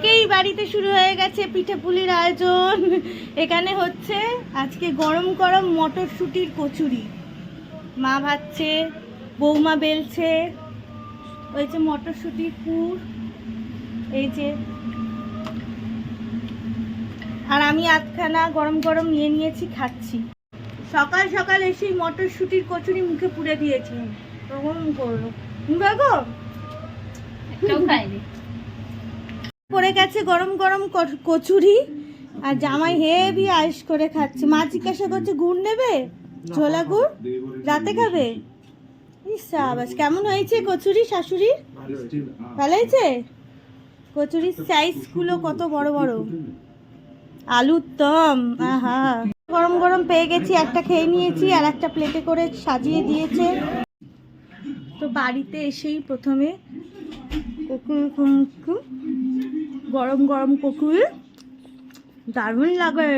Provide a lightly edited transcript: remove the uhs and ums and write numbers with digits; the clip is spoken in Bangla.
থেকেই বাড়িতে শুরু হয়ে গেছে পিঠেপুলির আয়োজন। এখানে হচ্ছে আজকে গরম গরম মটরশুঁটির কচুরি। মা ভাজছে, বৌমা বেলছে, ওই যে মটরশুঁটির পুর, এই যে, আর আমি আধখানা গরম গরম নিয়ে নিয়েছি, খাচ্ছি। সকাল সকাল এসেই মটরশুঁটির কচুরি মুখে পুড়ে দিয়েছি, তখন করলো দেখো পড়ে গেছে গরম গরম কচুরি, আর জামাই হেভি আইস করে খাচ্ছে। মা জিজ্ঞাসা করছে গুড় নেবে, ছোলা গুড় রাতে খাবে। ইসাবাস, কেমন হয়েছে কচুরি শাশুড়ি? ভালো হয়েছে? কচুরির সাইজগুলো কত বড় বড়, আলুর দম, আহা। গরম গরম পেয়ে গেছি, একটা খেয়ে নিয়েছি, আর একটা প্লেটে করে সাজিয়ে দিয়েছে। তো বাড়িতে এসেই প্রথমে গরম গরম কচুরি দারুণ লাগে।